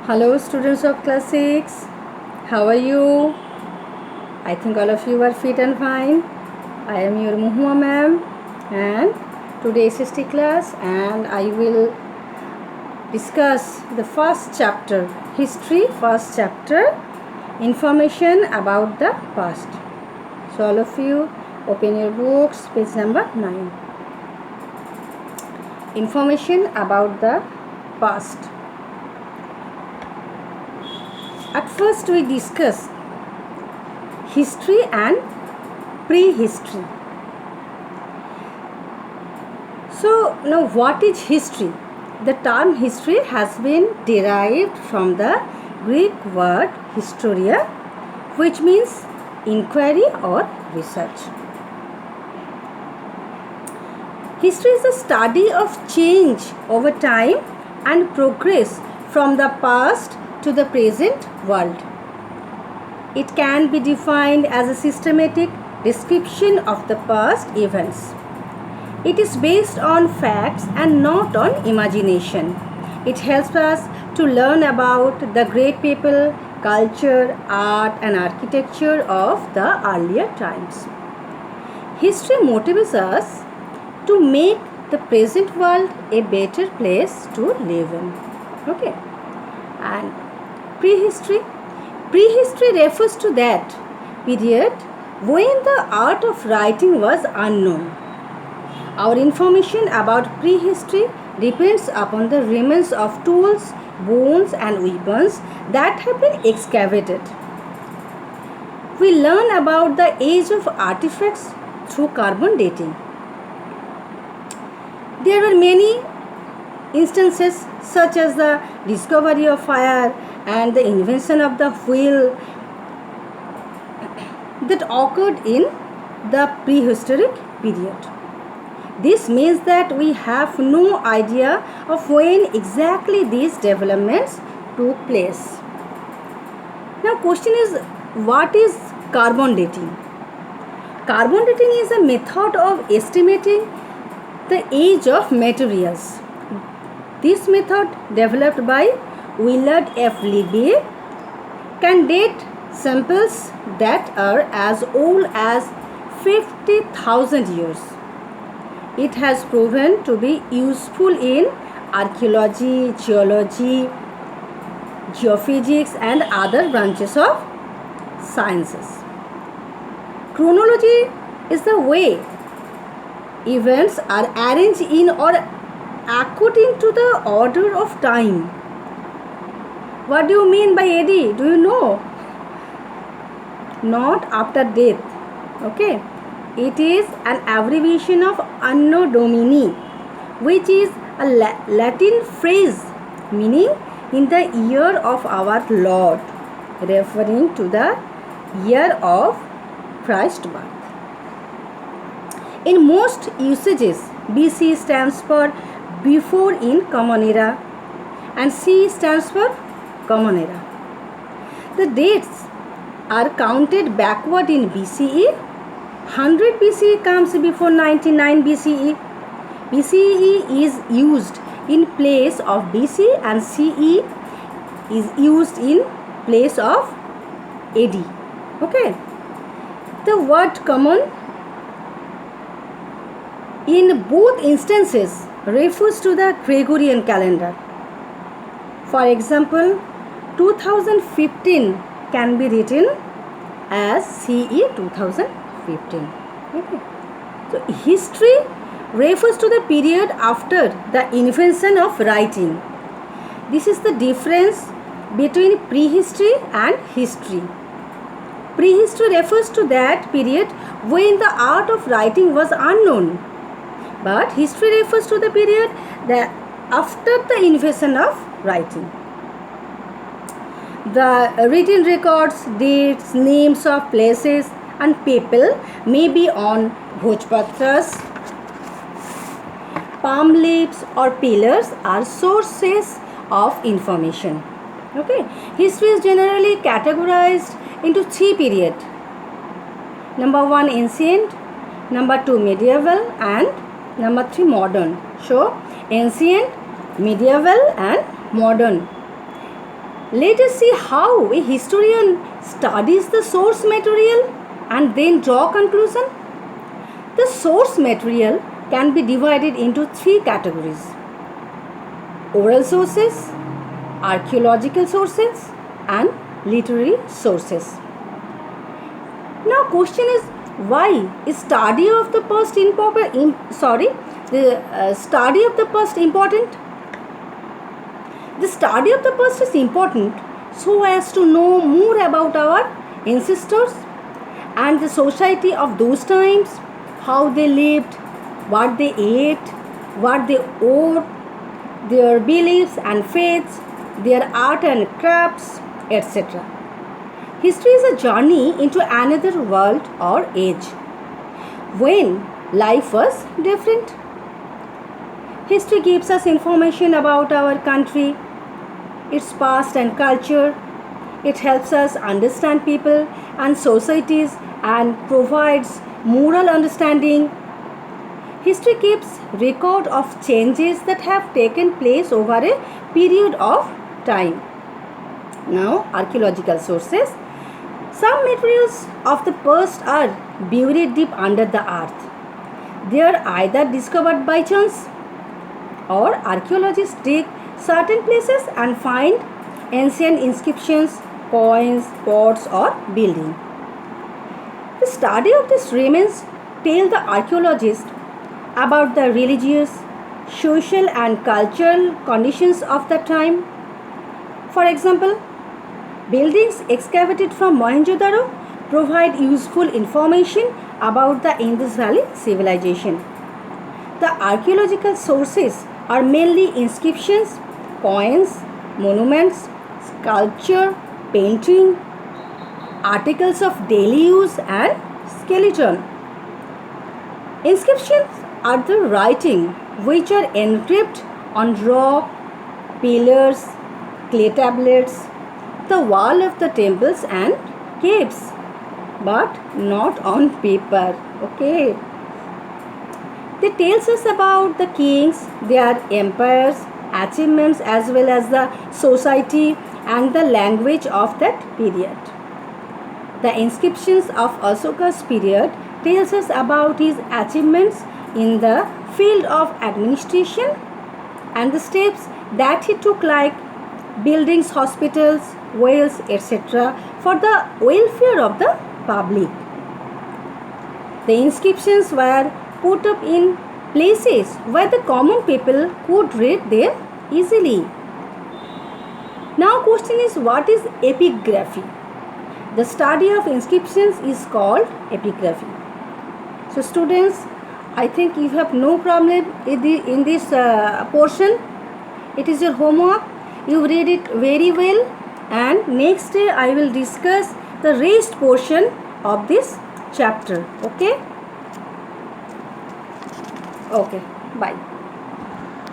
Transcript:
Hello students of class 6, how are you? I think all of you are fit and fine. I am your Muhua ma'am and today is SST class and I will discuss the first chapter, history, first chapter, information about the past. So all of you open your books, page number 9. Information about the past. At first we discuss history and prehistory. So now what is history? The term history has been derived from the Greek word historia, which means inquiry or research. History is the study of change over time and progress from the past to the present world. It can be defined as a systematic description of the past events. It is based on facts and not on imagination. It helps us to learn about the great people, culture, art and architecture of the earlier times. History motivates us to make the present world a better place to live in. Okay. And prehistory refers to that period when the art of writing was unknown. Our information about prehistory depends upon the remains of tools, bones and weapons that have been excavated. We learn about the age of artifacts through carbon dating. There were many instances such as the discovery of fire and the invention of the wheel that occurred in the prehistoric period. This means that we have no idea of when exactly these developments took place. Now question is, what is carbon dating? Carbon dating is a method of estimating the age of materials. This method, developed by Willard F. Libby, can date samples that are as old as 50,000 years. It has proven to be useful in archaeology, geology, geophysics and other branches of sciences. Chronology is the way events are arranged in or according to the order of time. What do you mean by AD? Do you know? Not after death. Okay. It is an abbreviation of Anno Domini, which is a Latin phrase meaning in the year of our Lord, referring to the year of Christ's birth. In most usages, BC stands for before in Common Era and C stands for Common Era. The dates are counted backward in BCE. 100 BCE comes before 99 BCE. BCE is used in place of BC and CE is used in place of AD. Okay. The word common in both instances refers to the Gregorian calendar. For example, 2015 can be written as CE 2015. Okay. So history refers to the period after the invention of writing. This is the difference between prehistory and history. Prehistory refers to that period when the art of writing was unknown. But history refers to the period that after the invention of writing. The written records, dates, names of places and people may be on bhojpatras, palm leaves or pillars are sources of information. Okay. History is generally categorized into 3 periods. Number 1 ancient, number 2 medieval and number 3 modern. So ancient, medieval and modern. Let us see how a historian studies the source material and then draw conclusion. The source material can be divided into three categories: oral sources, archaeological sources, and literary sources. Now, question is, why is study of the past study of the past important? The study of the past is important so as to know more about our ancestors and the society of those times, how they lived, what they ate, what they wore, their beliefs and faiths, their art and crafts, etc. History is a journey into another world or age when life was different. History gives us information about our country, its past and culture. It helps us understand people and societies and provides moral understanding. History keeps record of changes that have taken place over a period of time. Now, archaeological sources. Some materials of the past are buried deep under the earth. They are either discovered by chance or archaeologists dig certain places and find ancient inscriptions, coins, pots, or buildings. The study of these remains tell the archaeologist about the religious, social, and cultural conditions of the time. For example, buildings excavated from Mohenjo-daro provide useful information about the Indus Valley civilization. The archaeological sources are mainly inscriptions, coins, monuments, sculpture, painting, articles of daily use, and skeleton. Inscriptions are the writing which are engraved on rock, pillars, clay tablets, the wall of the temples and caves, but not on paper. Okay. They tells us about the kings, their empires, achievements, as well as the society and the language of that period. The inscriptions of Ashoka's period tells us about his achievements in the field of administration and the steps that he took, like buildings, hospitals, wells, etc., for the welfare of the public. The inscriptions were put up in places where the common people could read them easily. Now, question is, what is epigraphy? The study of inscriptions is called epigraphy. So, students, I think you have no problem in this portion. It is your homework. You read it very well, and next day I will discuss the rest portion of this chapter. Okay. Okay. Bye.